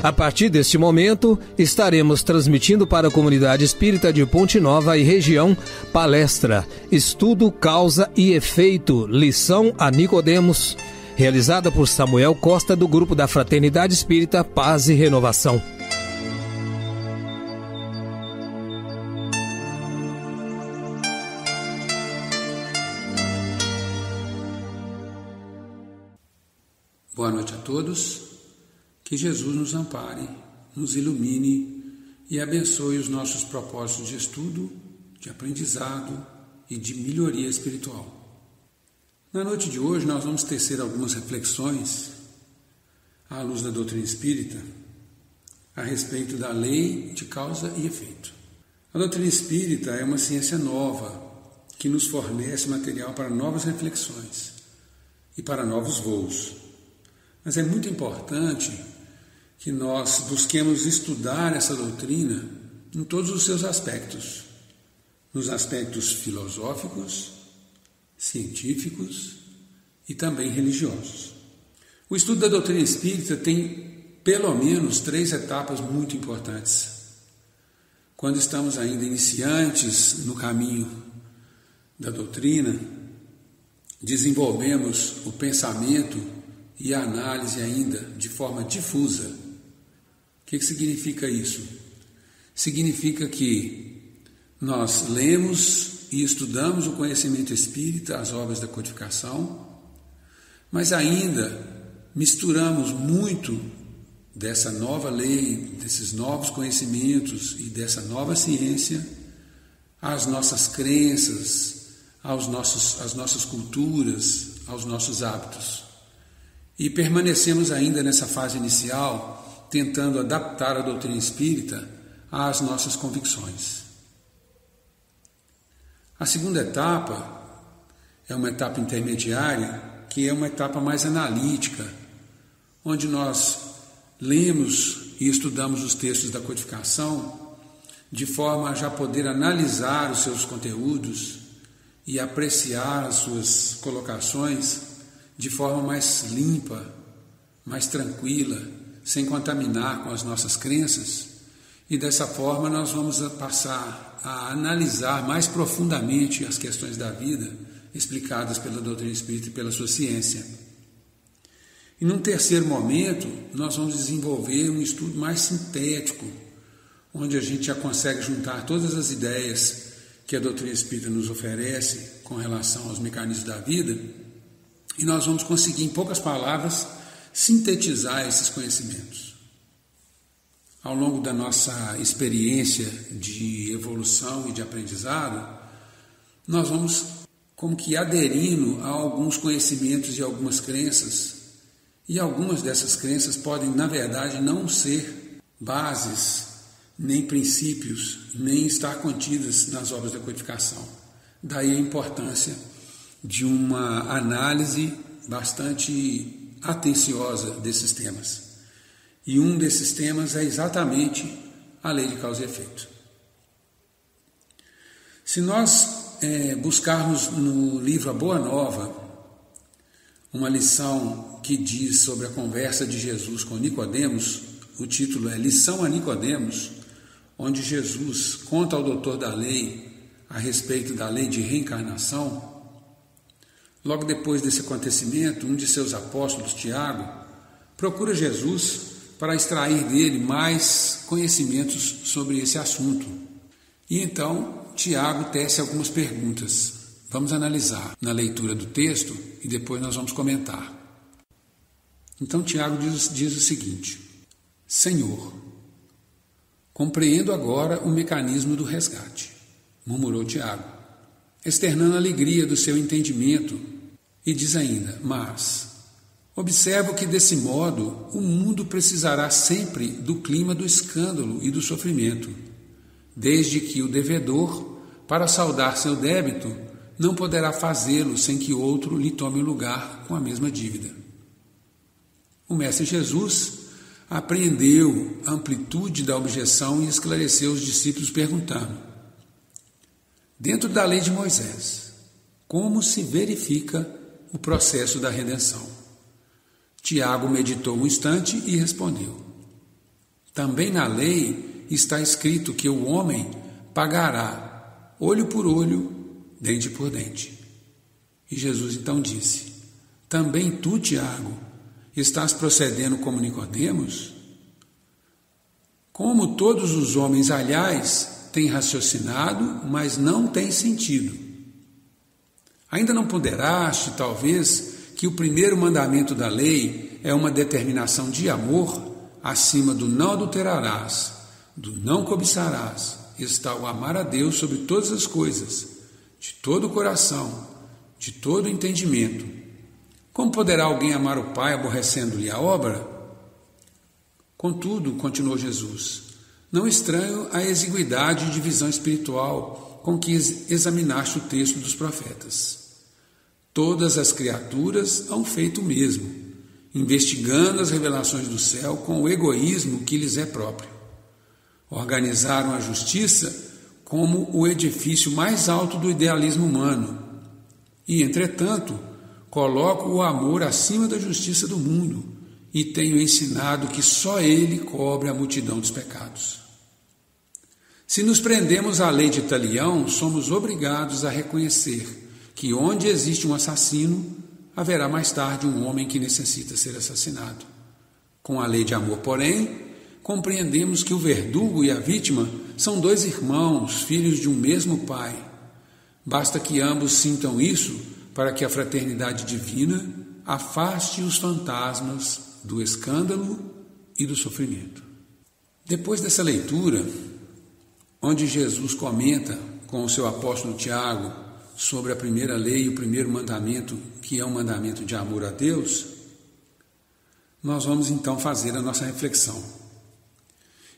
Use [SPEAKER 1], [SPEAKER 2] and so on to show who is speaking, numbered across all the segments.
[SPEAKER 1] A partir deste momento, estaremos transmitindo para a comunidade espírita de Ponte Nova e região palestra Estudo, Causa e Efeito, Lição a Nicodemos, realizada por Samuel Costa do grupo da Fraternidade Espírita Paz e Renovação.
[SPEAKER 2] Boa noite a todos. Que Jesus nos ampare, nos ilumine e abençoe os nossos propósitos de estudo, de aprendizado e de melhoria espiritual. Na noite de hoje nós vamos tecer algumas reflexões à luz da doutrina espírita a respeito da lei de causa e efeito. A doutrina espírita é uma ciência nova que nos fornece material para novas reflexões e para novos voos. Mas é muito importante que nós busquemos estudar essa doutrina em todos os seus aspectos, nos aspectos filosóficos, científicos e também religiosos. O estudo da doutrina espírita tem pelo menos 3 etapas muito importantes. Quando estamos ainda iniciantes no caminho da doutrina, desenvolvemos o pensamento e a análise ainda de forma difusa. O que significa isso? Significa que nós lemos e estudamos o conhecimento espírita, as obras da codificação, mas ainda misturamos muito dessa nova lei, desses novos conhecimentos e dessa nova ciência às nossas crenças, às nossas culturas, aos nossos hábitos. E permanecemos ainda nessa fase inicial tentando adaptar a doutrina espírita às nossas convicções. A segunda etapa é uma etapa intermediária, que é uma etapa mais analítica, onde nós lemos e estudamos os textos da codificação de forma a já poder analisar os seus conteúdos e apreciar as suas colocações de forma mais limpa, mais tranquila, sem contaminar com as nossas crenças, e dessa forma nós vamos passar a analisar mais profundamente as questões da vida explicadas pela doutrina espírita e pela sua ciência. E num terceiro momento, nós vamos desenvolver um estudo mais sintético, onde a gente já consegue juntar todas as ideias que a doutrina espírita nos oferece com relação aos mecanismos da vida, e nós vamos conseguir, em poucas palavras, sintetizar esses conhecimentos. Ao longo da nossa experiência de evolução e de aprendizado, nós vamos como que aderindo a alguns conhecimentos e algumas crenças, e algumas dessas crenças podem, na verdade, não ser bases, nem princípios, nem estar contidas nas obras da codificação. Daí a importância de uma análise bastante atenciosa desses temas. E um desses temas é exatamente a lei de causa e efeito. Se nós buscarmos no livro A Boa Nova uma lição que diz sobre a conversa de Jesus com Nicodemos, o título é Lição a Nicodemos, onde Jesus conta ao doutor da lei a respeito da lei de reencarnação. Logo depois desse acontecimento, um de seus apóstolos, Tiago, procura Jesus para extrair dele mais conhecimentos sobre esse assunto. E então, Tiago tece algumas perguntas. Vamos analisar na leitura do texto e depois nós vamos comentar. Então, Tiago diz o seguinte: Senhor, compreendo agora o mecanismo do resgate, murmurou Tiago, externando a alegria do seu entendimento, e diz ainda: mas observo que desse modo o mundo precisará sempre do clima do escândalo e do sofrimento, desde que o devedor, para saldar seu débito, não poderá fazê-lo sem que outro lhe tome o lugar com a mesma dívida. O Mestre Jesus apreendeu a amplitude da objeção e esclareceu os discípulos perguntando: dentro da lei de Moisés, como se verifica o processo da redenção? Tiago meditou um instante e respondeu: Também na lei está escrito que o homem pagará olho por olho, dente por dente. E Jesus então disse: também tu, Tiago, estás procedendo como Nicodemos? Como todos os homens, aliás, têm raciocinado, mas não têm sentido. Ainda não ponderaste, talvez, que o primeiro mandamento da lei é uma determinação de amor acima do não adulterarás, do não cobiçarás, está o amar a Deus sobre todas as coisas, de todo o coração, de todo o entendimento. Como poderá alguém amar o Pai aborrecendo-lhe a obra? Contudo, continuou Jesus, não estranho a exiguidade de visão espiritual com que examinaste o texto dos profetas. Todas as criaturas hão feito o mesmo, investigando as revelações do céu com o egoísmo que lhes é próprio. Organizaram a justiça como o edifício mais alto do idealismo humano e, entretanto, coloco o amor acima da justiça do mundo e tenho ensinado que só ele cobre a multidão dos pecados. Se nos prendemos à lei de Talião, somos obrigados a reconhecer que onde existe um assassino, haverá mais tarde um homem que necessita ser assassinado. Com a lei de amor, porém, compreendemos que o verdugo e a vítima são dois irmãos, filhos de um mesmo pai. Basta que ambos sintam isso para que a fraternidade divina afaste os fantasmas do escândalo e do sofrimento. Depois dessa leitura, onde Jesus comenta com o seu apóstolo Tiago sobre a primeira lei e o primeiro mandamento, que é um mandamento de amor a Deus, nós vamos então fazer a nossa reflexão.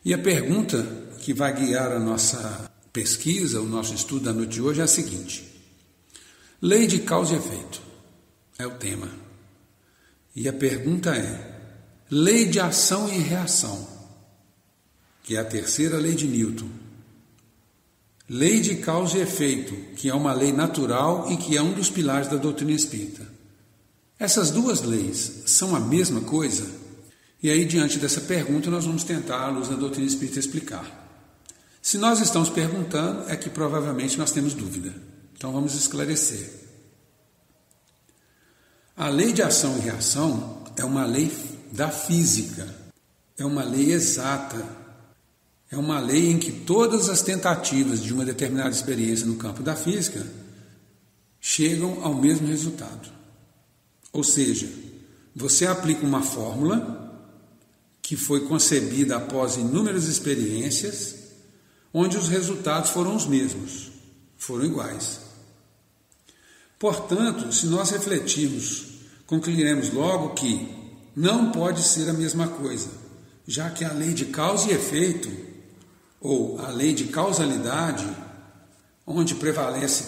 [SPEAKER 2] E a pergunta que vai guiar a nossa pesquisa, o nosso estudo da noite de hoje é a seguinte: lei de causa e efeito é o tema. E a pergunta é: lei de ação e reação, que é a terceira lei de Newton. Lei de causa e efeito, que é uma lei natural e que é um dos pilares da doutrina espírita. Essas duas leis são a mesma coisa? E aí, diante dessa pergunta, nós vamos tentar, à luz da doutrina espírita, explicar. Se nós estamos perguntando, é que provavelmente nós temos dúvida. Então vamos esclarecer. A lei de ação e reação é uma lei da física, é uma lei exata. É uma lei em que todas as tentativas de uma determinada experiência no campo da física chegam ao mesmo resultado. Ou seja, você aplica uma fórmula que foi concebida após inúmeras experiências, onde os resultados foram os mesmos, foram iguais. Portanto, se nós refletirmos, concluiremos logo que não pode ser a mesma coisa, já que a lei de causa e efeito, ou a lei de causalidade, onde prevalece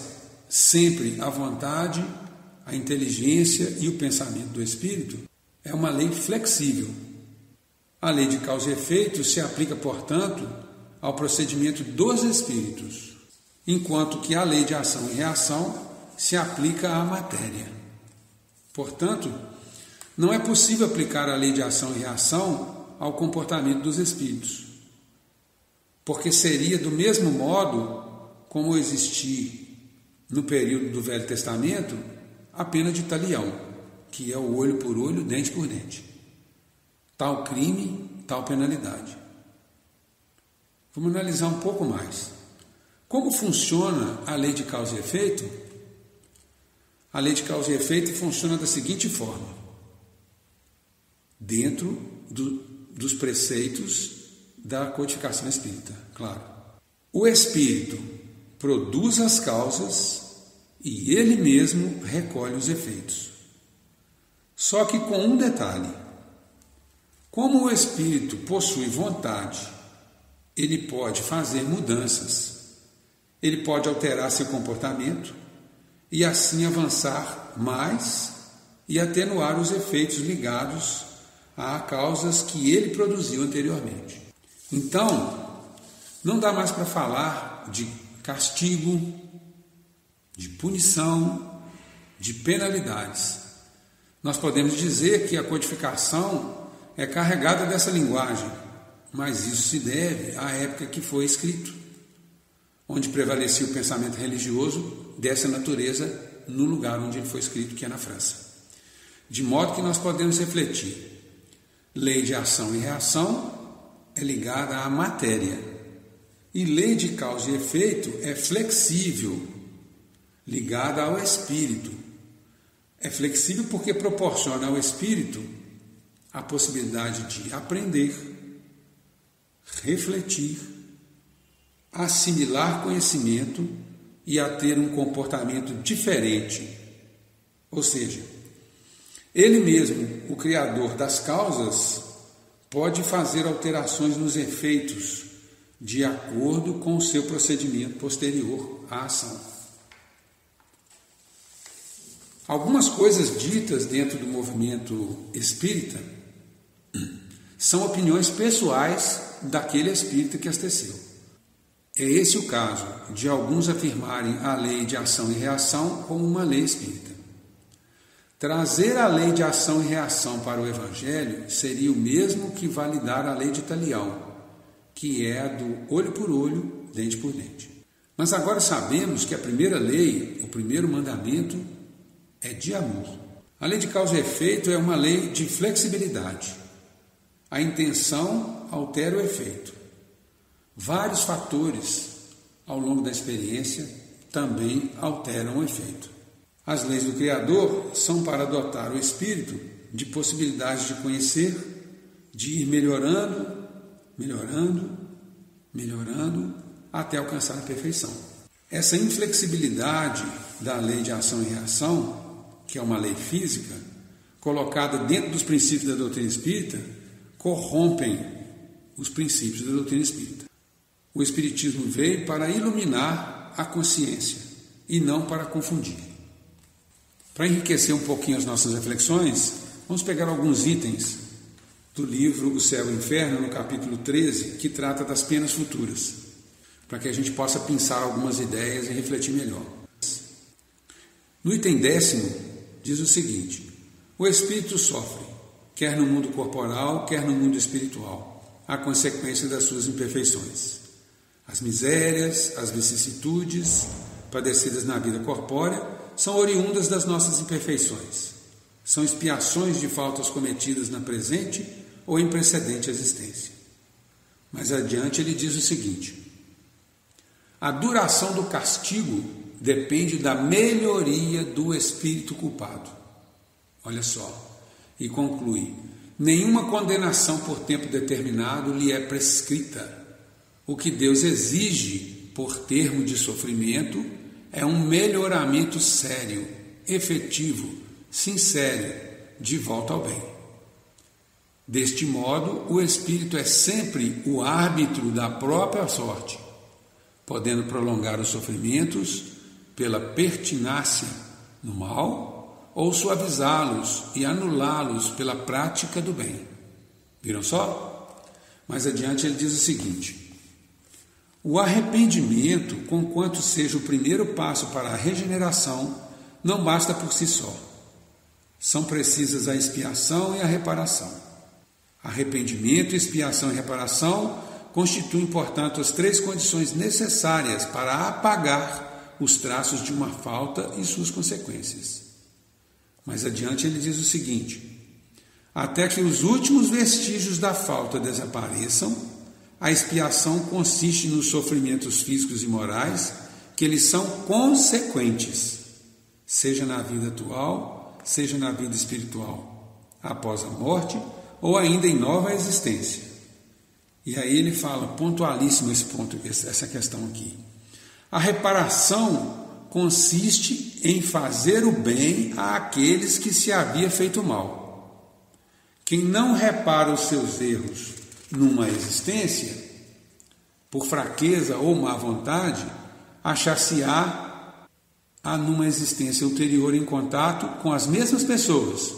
[SPEAKER 2] sempre a vontade, a inteligência e o pensamento do espírito, é uma lei flexível. A lei de causa e efeito se aplica, portanto, ao procedimento dos espíritos, enquanto que a lei de ação e reação se aplica à matéria. Portanto, não é possível aplicar a lei de ação e reação ao comportamento dos espíritos, porque seria do mesmo modo como existir no período do Velho Testamento a pena de talião, que é o olho por olho, dente por dente. Tal crime, tal penalidade. Vamos analisar um pouco mais. Como funciona a lei de causa e efeito? A lei de causa e efeito funciona da seguinte forma: dentro dos preceitos da codificação espírita, claro. O espírito produz as causas e ele mesmo recolhe os efeitos. Só que com um detalhe: como o espírito possui vontade, ele pode fazer mudanças, ele pode alterar seu comportamento e assim avançar mais e atenuar os efeitos ligados a causas que ele produziu anteriormente. Então, não dá mais para falar de castigo, de punição, de penalidades. Nós podemos dizer que a codificação é carregada dessa linguagem, mas isso se deve à época que foi escrito, onde prevalecia o pensamento religioso dessa natureza no lugar onde ele foi escrito, que é na França. De modo que nós podemos refletir. Lei de ação e reação é ligada à matéria. E lei de causa e efeito é flexível, ligada ao espírito. É flexível porque proporciona ao espírito a possibilidade de aprender, refletir, assimilar conhecimento e a ter um comportamento diferente. Ou seja, ele mesmo, o Criador das causas, pode fazer alterações nos efeitos de acordo com o seu procedimento posterior à ação. Algumas coisas ditas dentro do movimento espírita são opiniões pessoais daquele espírita que as teceu. É esse o caso de alguns afirmarem a lei de ação e reação como uma lei espírita. Trazer a lei de ação e reação para o Evangelho seria o mesmo que validar a lei de Talião, que é a do olho por olho, dente por dente. Mas agora sabemos que a primeira lei, o primeiro mandamento, é de amor. A lei de causa e efeito é uma lei de flexibilidade. A intenção altera o efeito. Vários fatores ao longo da experiência também alteram o efeito. As leis do Criador são para dotar o espírito de possibilidades de conhecer, de ir melhorando, até alcançar a perfeição. Essa inflexibilidade da lei de ação e reação, que é uma lei física, colocada dentro dos princípios da doutrina espírita, corrompem os princípios da doutrina espírita. O Espiritismo veio para iluminar a consciência e não para confundir. Para enriquecer um pouquinho as nossas reflexões, vamos pegar alguns itens do livro O Céu e o Inferno, no capítulo 13, que trata das penas futuras, para que a gente possa pensar algumas ideias e refletir melhor. No item 10º, diz o seguinte: o espírito sofre, quer no mundo corporal, quer no mundo espiritual, a consequência das suas imperfeições. As misérias, as vicissitudes padecidas na vida corpórea são oriundas das nossas imperfeições. São expiações de faltas cometidas na presente ou em precedente existência. Mais adiante ele diz o seguinte: a duração do castigo depende da melhoria do espírito culpado. Olha só, e conclui: nenhuma condenação por tempo determinado lhe é prescrita. O que Deus exige por termo de sofrimento é um melhoramento sério, efetivo, sincero, de volta ao bem. Deste modo, o espírito é sempre o árbitro da própria sorte, podendo prolongar os sofrimentos pela pertinácia no mal ou suavizá-los e anulá-los pela prática do bem. Viram só? Mais adiante ele diz o seguinte: o arrependimento, conquanto seja o primeiro passo para a regeneração, não basta por si só. São precisas a expiação e a reparação. Arrependimento, expiação e reparação constituem, portanto, as três condições necessárias para apagar os traços de uma falta e suas consequências. Mais adiante ele diz o seguinte: até que os últimos vestígios da falta desapareçam, a expiação consiste nos sofrimentos físicos e morais que eles são consequentes, seja na vida atual, seja na vida espiritual, após a morte ou ainda em nova existência. E aí ele fala, pontualíssimo esse ponto, essa questão aqui. A reparação consiste em fazer o bem àqueles que se havia feito mal. Quem não repara os seus erros numa existência, por fraqueza ou má vontade, achar-se-á numa existência ulterior em contato com as mesmas pessoas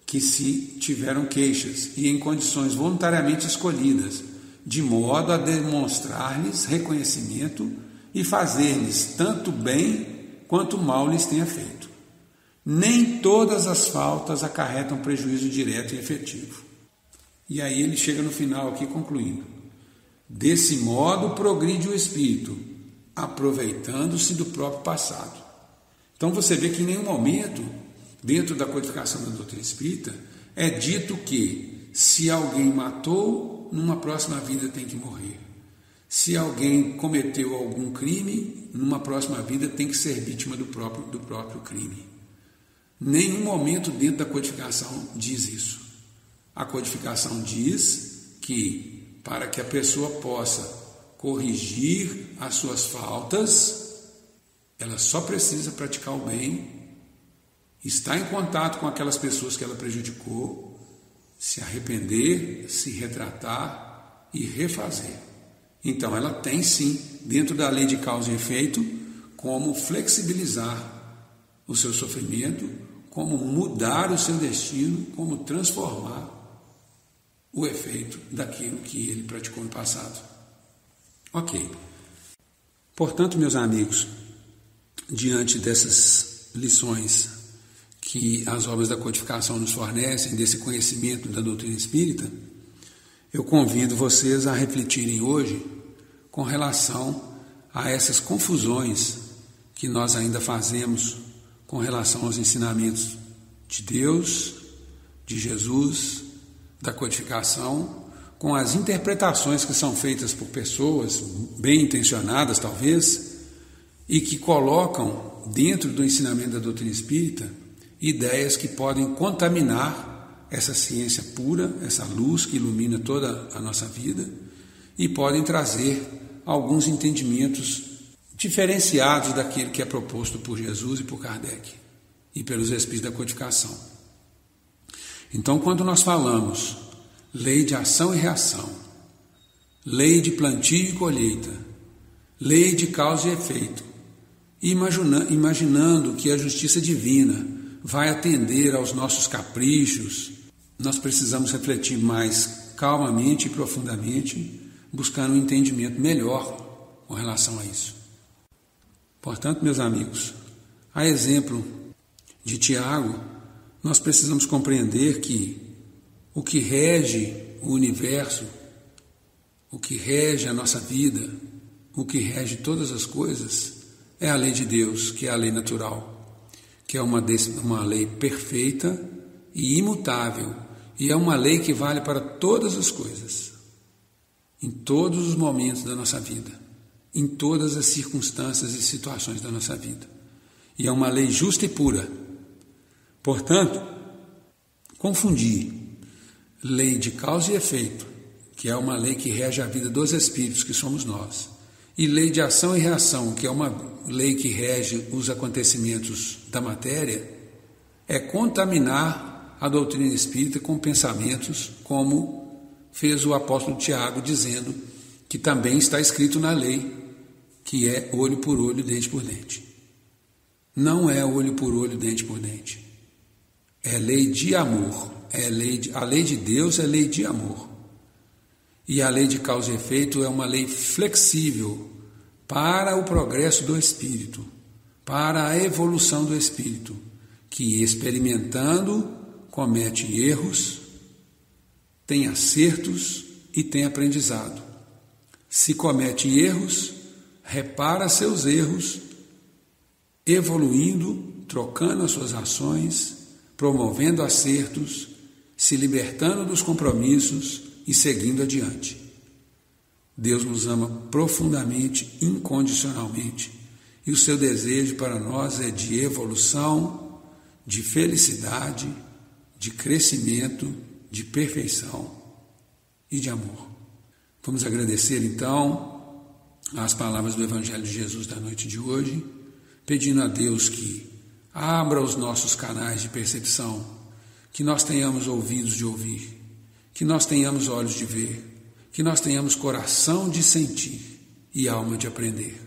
[SPEAKER 2] que se tiveram queixas e em condições voluntariamente escolhidas, de modo a demonstrar-lhes reconhecimento e fazer-lhes tanto bem quanto mal lhes tenha feito. Nem todas as faltas acarretam prejuízo direto e efetivo. E aí ele chega no final aqui concluindo: desse modo progride o espírito, aproveitando-se do próprio passado. Então você vê que em nenhum momento, dentro da codificação da doutrina espírita, é dito que se alguém matou, numa próxima vida tem que morrer. Se alguém cometeu algum crime, numa próxima vida tem que ser vítima do próprio crime. Nenhum momento dentro da codificação diz isso. A codificação diz que para que a pessoa possa corrigir as suas faltas, ela só precisa praticar o bem, estar em contato com aquelas pessoas que ela prejudicou, se arrepender, se retratar e refazer. Então ela tem sim, dentro da lei de causa e efeito, como flexibilizar o seu sofrimento, como mudar o seu destino, como transformar o efeito daquilo que ele praticou no passado. Ok. Portanto, meus amigos, diante dessas lições que as obras da codificação nos fornecem, desse conhecimento da doutrina espírita, eu convido vocês a refletirem hoje com relação a essas confusões que nós ainda fazemos com relação aos ensinamentos de Deus, de Jesus, da codificação, com as interpretações que são feitas por pessoas bem intencionadas, talvez, e que colocam dentro do ensinamento da doutrina espírita ideias que podem contaminar essa ciência pura, essa luz que ilumina toda a nossa vida, e podem trazer alguns entendimentos diferenciados daquele que é proposto por Jesus e por Kardec e pelos espíritos da codificação. Então, quando nós falamos lei de ação e reação, lei de plantio e colheita, lei de causa e efeito, imaginando que a justiça divina vai atender aos nossos caprichos, nós precisamos refletir mais calmamente e profundamente, buscando um entendimento melhor com relação a isso. Portanto, meus amigos, a exemplo de Tiago, nós precisamos compreender que o que rege o universo, o que rege a nossa vida, o que rege todas as coisas, é a lei de Deus, que é a lei natural, que é uma lei perfeita e imutável, e é uma lei que vale para todas as coisas, em todos os momentos da nossa vida, em todas as circunstâncias e situações da nossa vida. E é uma lei justa e pura. Portanto, confundir lei de causa e efeito, que é uma lei que rege a vida dos espíritos, que somos nós, e lei de ação e reação, que é uma lei que rege os acontecimentos da matéria, é contaminar a doutrina espírita com pensamentos como fez o apóstolo Tiago, dizendo que também está escrito na lei, que é olho por olho, dente por dente. Não é olho por olho, dente por dente. É lei de amor. A lei de Deus é lei de amor. E a lei de causa e efeito é uma lei flexível para o progresso do espírito, para a evolução do espírito, que experimentando comete erros, tem acertos e tem aprendizado. Se comete erros, repara seus erros, evoluindo, trocando as suas ações, promovendo acertos, se libertando dos compromissos e seguindo adiante. Deus nos ama profundamente, incondicionalmente, e o seu desejo para nós é de evolução, de felicidade, de crescimento, de perfeição e de amor. Vamos agradecer então as palavras do Evangelho de Jesus da noite de hoje, pedindo a Deus que abra os nossos canais de percepção, que nós tenhamos ouvidos de ouvir, que nós tenhamos olhos de ver, que nós tenhamos coração de sentir e alma de aprender.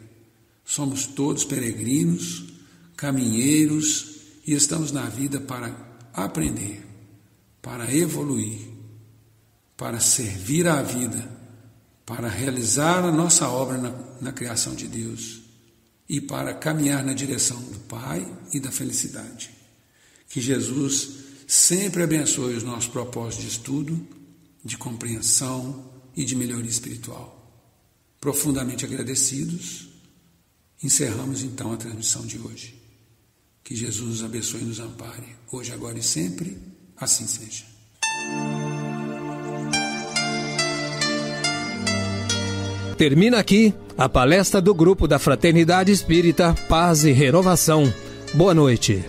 [SPEAKER 2] Somos todos peregrinos, caminheiros e estamos na vida para aprender, para evoluir, para servir à vida, para realizar a nossa obra na criação de Deus e para caminhar na direção do Pai e da felicidade. Que Jesus sempre abençoe os nossos propósitos de estudo de compreensão e de melhoria espiritual. Profundamente agradecidos, encerramos então a transmissão de hoje. Que Jesus nos abençoe e nos ampare, hoje, agora e sempre, assim seja.
[SPEAKER 1] Termina aqui a palestra do grupo da Fraternidade Espírita Paz e Renovação. Boa noite.